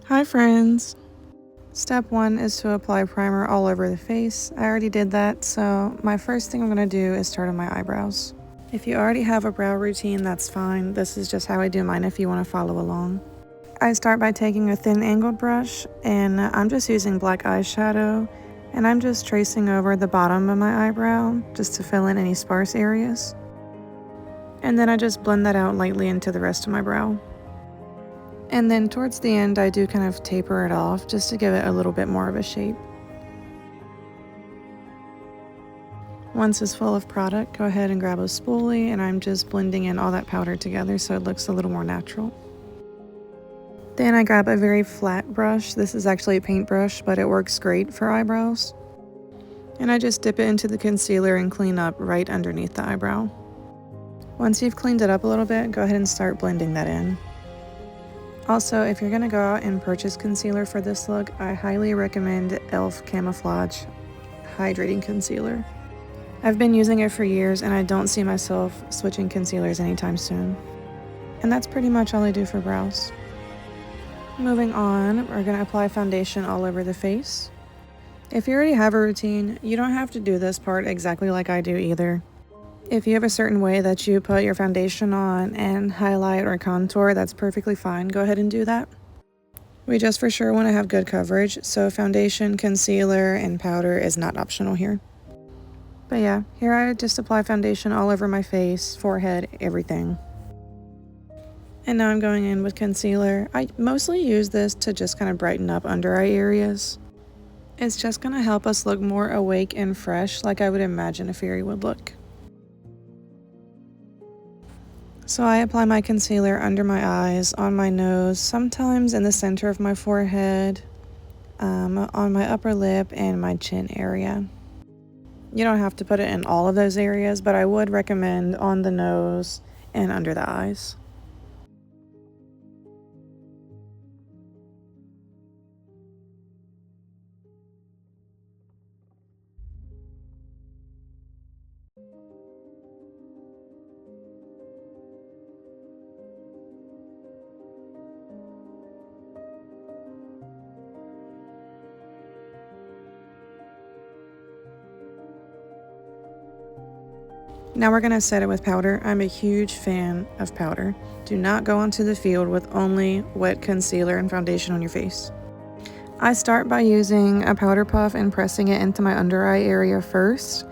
Hi friends! Step 1 is to apply primer all over the face. I already did that, so my first thing I'm going to do is start on my eyebrows. If you already have a brow routine, that's fine. This is just how I do mine if you want to follow along. I start by taking a thin angled brush, and I'm just using black eyeshadow, and I'm just tracing over the bottom of my eyebrow just to fill in any sparse areas. And then I just blend that out lightly into the rest of my brow. And then towards the end, I do kind of taper it off just to give it a little bit more of a shape. Once it's full of product, go ahead and grab a spoolie, and I'm just blending in all that powder together so it looks a little more natural. Then I grab a very flat brush. This is actually a paintbrush, but it works great for eyebrows. And I just dip it into the concealer and clean up right underneath the eyebrow. Once you've cleaned it up a little bit, go ahead and start blending that in. Also, if you're going to go out and purchase concealer for this look, I highly recommend e.l.f. Camouflage Hydrating Concealer. I've been using it for years and I don't see myself switching concealers anytime soon. And that's pretty much all I do for brows. Moving on, we're going to apply foundation all over the face. If you already have a routine, you don't have to do this part exactly like I do either. If you have a certain way that you put your foundation on and highlight or contour, that's perfectly fine. Go ahead and do that. We just for sure want to have good coverage, so foundation, concealer, and powder is not optional here. But yeah, here I just apply foundation all over my face, forehead, everything. And now I'm going in with concealer. I mostly use this to just kind of brighten up under eye areas. It's just going to help us look more awake and fresh like I would imagine a fairy would look. So I apply my concealer under my eyes, on my nose, sometimes in the center of my forehead, on my upper lip, and my chin area. You don't have to put it in all of those areas, but I would recommend on the nose and under the eyes. Now we're going to set it with powder. I'm a huge fan of powder. Do not go onto the field with only wet concealer and foundation on your face. I start by using a powder puff and pressing it into my under eye area first.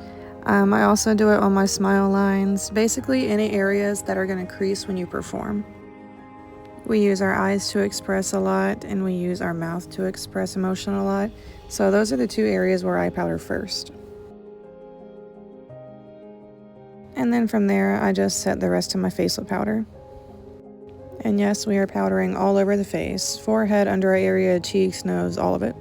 I also do it on my smile lines, basically any areas that are going to crease when you perform. We use our eyes to express a lot, and we use our mouth to express emotion a lot. So those are the two areas where I powder first. And then from there, I just set the rest of my face with powder. And yes, we are powdering all over the face, forehead, under eye area, cheeks, nose, all of it.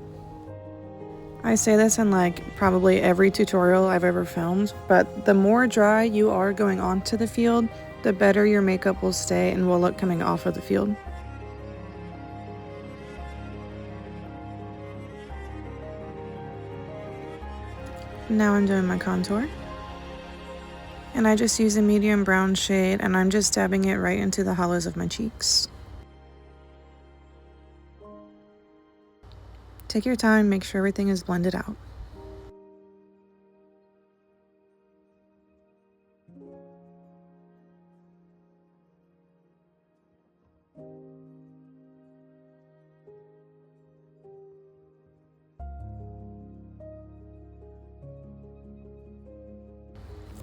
I say this in probably every tutorial I've ever filmed, but the more dry you are going onto the field, the better your makeup will stay and will look coming off of the field. Now I'm doing my contour. And I just use a medium brown shade, and I'm just dabbing it right into the hollows of my cheeks. Take your time, make sure everything is blended out.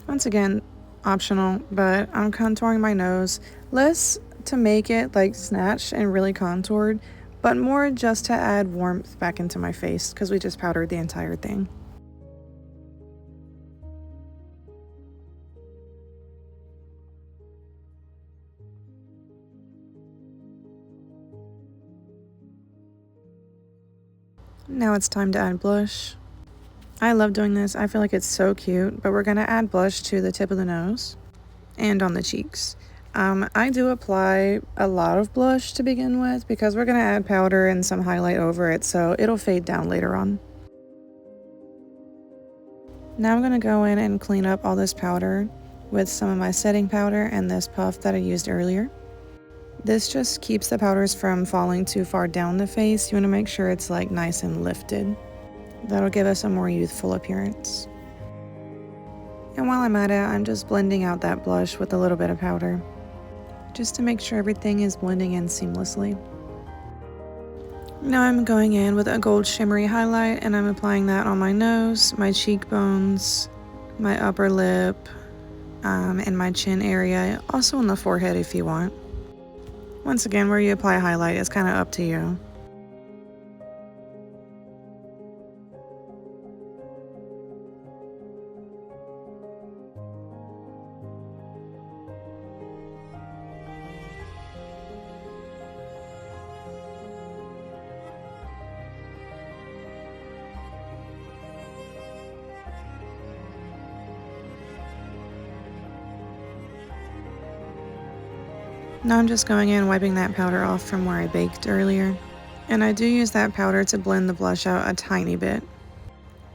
Once again, optional, but I'm contouring my nose, less to make it snatched and really contoured, but more just to add warmth back into my face because we just powdered the entire thing. Now it's time to add blush. I love doing this. I feel like it's so cute, but we're going to add blush to the tip of the nose and on the cheeks. I do apply a lot of blush to begin with because we're going to add powder and some highlight over it, so it'll fade down later on. Now I'm going to go in and clean up all this powder with some of my setting powder and this puff that I used earlier. This just keeps the powders from falling too far down the face. You want to make sure it's like nice and lifted. That'll give us a more youthful appearance. And while I'm at it, I'm just blending out that blush with a little bit of powder, just to make sure everything is blending in seamlessly. Now I'm going in with a gold shimmery highlight, and I'm applying that on my nose, my cheekbones, my upper lip, and my chin area, also on the forehead if you want. Once again, where you apply a highlight is kind of up to you. Now I'm just going in wiping that powder off from where I baked earlier. And I do use that powder to blend the blush out a tiny bit,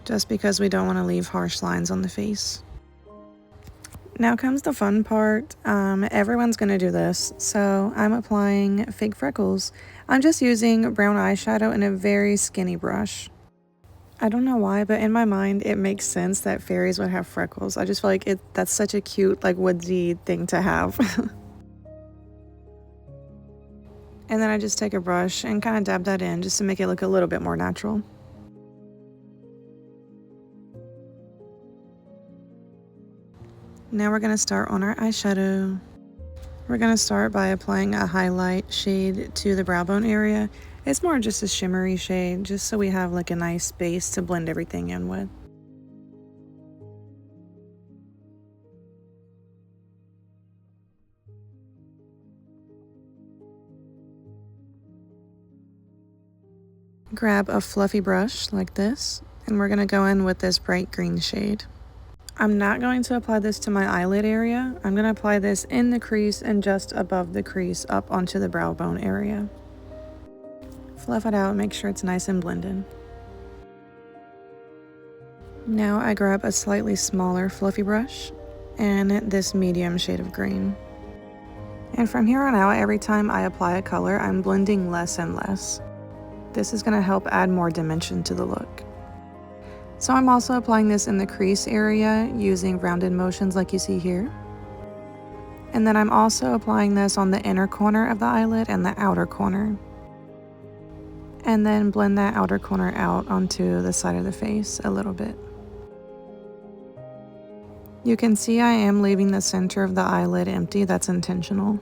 just because we don't want to leave harsh lines on the face. Now comes the fun part. Everyone's gonna do this, so I'm applying fake freckles. I'm just using brown eyeshadow in a very skinny brush. I don't know why, but in my mind it makes sense that fairies would have freckles. I just feel like that's such a cute, like, woodsy thing to have. And then I just take a brush and kind of dab that in just to make it look a little bit more natural. Now we're going to start on our eyeshadow. We're going to start by applying a highlight shade to the brow bone area. It's more just a shimmery shade, just so we have like a nice base to blend everything in with. Grab a fluffy brush like this, and we're going to go in with this bright green shade. I'm not going to apply this to my eyelid area. I'm going to apply this in the crease and just above the crease up onto the brow bone area. Fluff it out, make sure it's nice and blended. Now I grab a slightly smaller fluffy brush and this medium shade of green. And from here on out, every time I apply a color, I'm blending less and less. This is going to help add more dimension to the look. So I'm also applying this in the crease area using rounded motions like you see here. And then I'm also applying this on the inner corner of the eyelid and the outer corner. And then blend that outer corner out onto the side of the face a little bit. You can see I am leaving the center of the eyelid empty. That's intentional.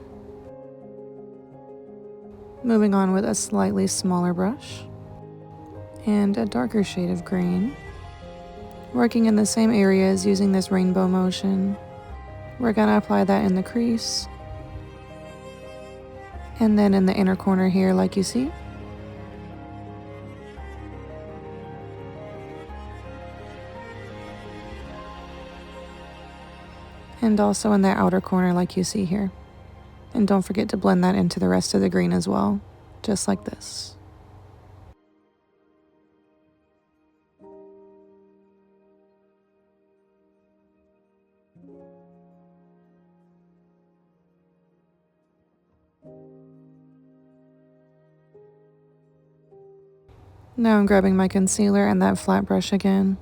Moving on with a slightly smaller brush and a darker shade of green. Working in the same areas using this rainbow motion. We're going to apply that in the crease. And then in the inner corner here, like you see. And also in that outer corner like you see here. And don't forget to blend that into the rest of the green as well, just like this. Now I'm grabbing my concealer and that flat brush again.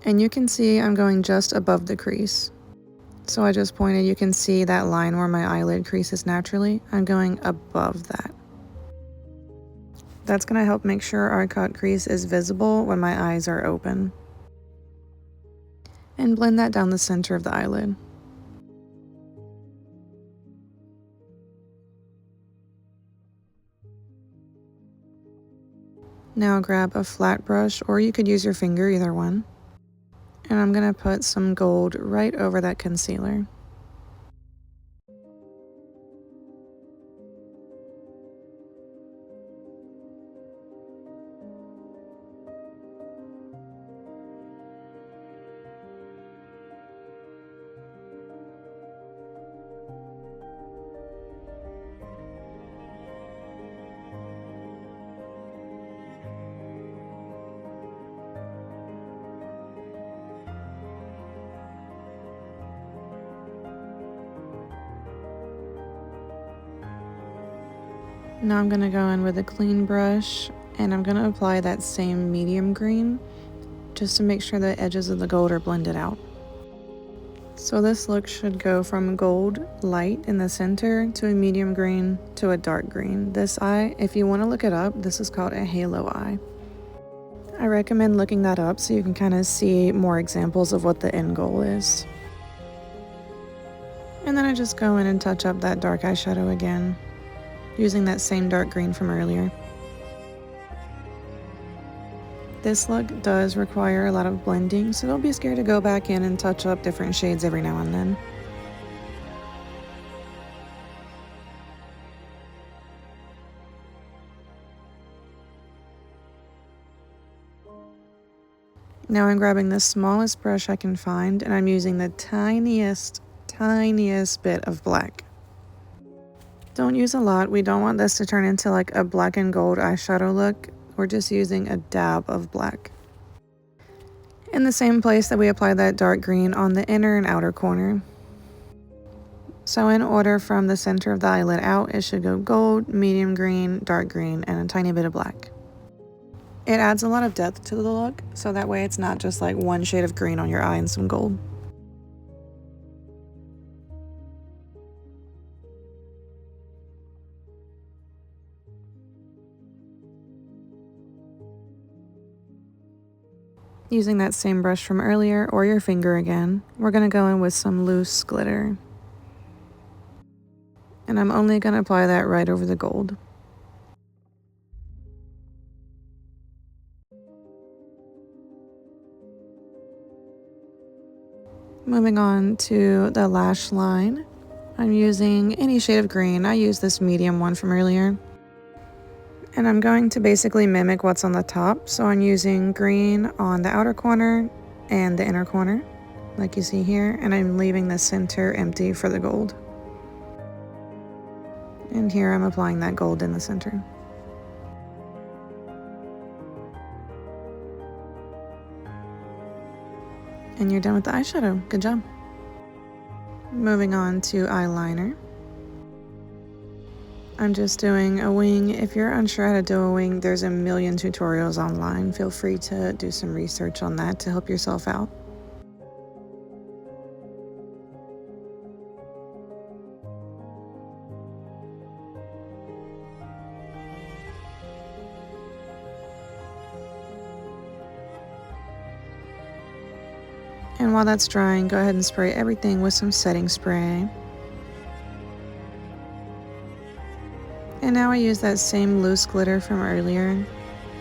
And you can see I'm going just above the crease. So I just pointed, you can see that line where my eyelid creases naturally. I'm going above that. That's going to help make sure our cut crease is visible when my eyes are open. And blend that down the center of the eyelid. Now grab a flat brush, or you could use your finger, either one. And I'm going to put some gold right over that concealer. Now I'm going to go in with a clean brush and I'm going to apply that same medium green just to make sure the edges of the gold are blended out. So this look should go from gold light in the center to a medium green to a dark green. This eye, if you want to look it up, this is called a halo eye. I recommend looking that up so you can kind of see more examples of what the end goal is. And then I just go in and touch up that dark eyeshadow again, using that same dark green from earlier. This look does require a lot of blending, so don't be scared to go back in and touch up different shades every now and then. Now I'm grabbing the smallest brush I can find and I'm using the tiniest bit of black. Don't use a lot. We don't want this to turn into like a black and gold eyeshadow look. We're just using a dab of black. In the same place that we applied that dark green on the inner and outer corner. So in order from the center of the eyelid out, it should go gold, medium green, dark green, and a tiny bit of black. It adds a lot of depth to the look, so that way it's not just like one shade of green on your eye and some gold. Using that same brush from earlier, or your finger again, we're going to go in with some loose glitter. And I'm only going to apply that right over the gold. Moving on to the lash line, I'm using any shade of green. I used this medium one from earlier. And I'm going to basically mimic what's on the top. So I'm using green on the outer corner and the inner corner, like you see here. And I'm leaving the center empty for the gold. And here I'm applying that gold in the center. And you're done with the eyeshadow. Good job. Moving on to eyeliner. I'm just doing a wing. If you're unsure how to do a wing, there's a million tutorials online. Feel free to do some research on that to help yourself out. And while that's drying, go ahead and spray everything with some setting spray. And now I use that same loose glitter from earlier,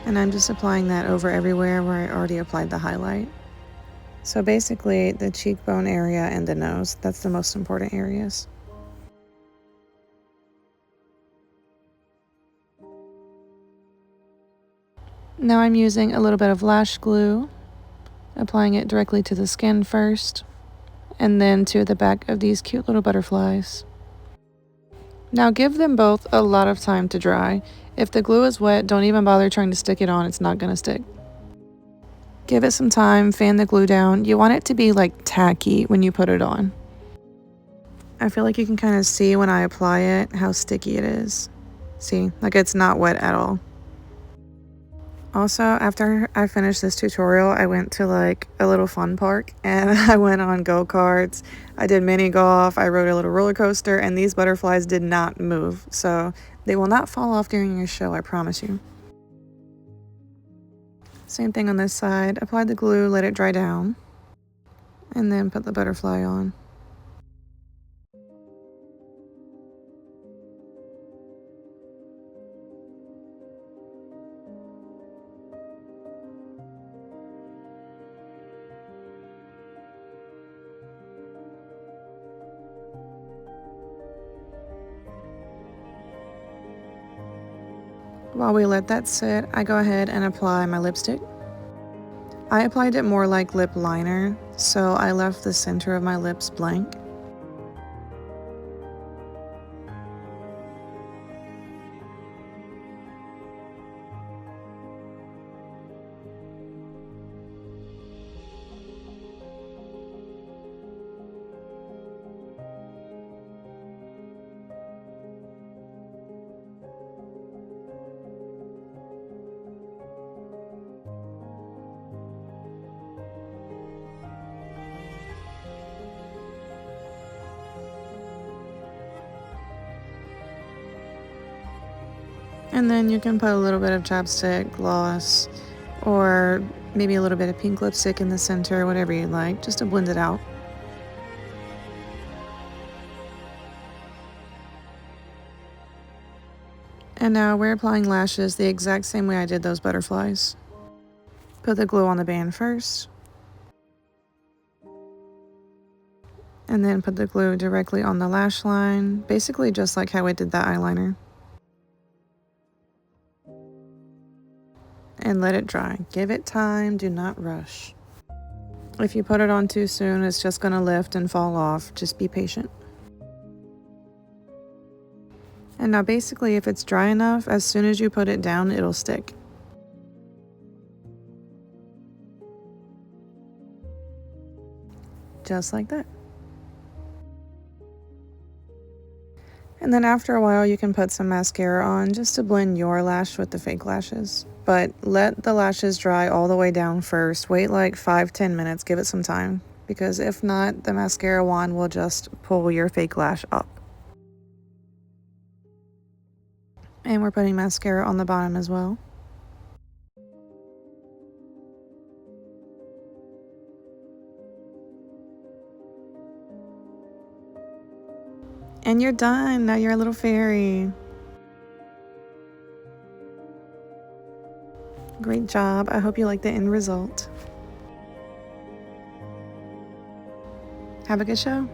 and I'm just applying that over everywhere where I already applied the highlight. So basically the cheekbone area and the nose, that's the most important areas. Now I'm using a little bit of lash glue, applying it directly to the skin first, and then to the back of these cute little butterflies. Now give them both a lot of time to dry. If the glue is wet, don't even bother trying to stick it on, it's not going to stick. Give it some time, fan the glue down. You want it to be like tacky when you put it on. I feel like you can kind of see when I apply it how sticky it is. See, like it's not wet at all. Also, after I finished this tutorial, I went to like a little fun park and I went on go-karts. I did mini golf, I rode a little roller coaster, and these butterflies did not move. So they will not fall off during your show, I promise you. Same thing on this side. Apply the glue, let it dry down, and then put the butterfly on. While we let that sit, I go ahead and apply my lipstick. I applied it more like lip liner, so I left the center of my lips blank. And then you can put a little bit of chapstick, gloss, or maybe a little bit of pink lipstick in the center, whatever you like, just to blend it out. And now we're applying lashes the exact same way I did those butterflies. Put the glue on the band first, and then put the glue directly on the lash line, basically just like how I did that eyeliner. And let it dry. Give it time, do not rush. If you put it on too soon, it's just gonna lift and fall off. Just be patient. And now basically if it's dry enough, as soon as you put it down, it'll stick. Just like that. And then after a while, you can put some mascara on just to blend your lash with the fake lashes. But let the lashes dry all the way down first. Wait like 5-10 minutes, give it some time. Because if not, the mascara wand will just pull your fake lash up. And we're putting mascara on the bottom as well. And you're done. Now you're a little fairy. Great job. I hope you like the end result. Have a good show.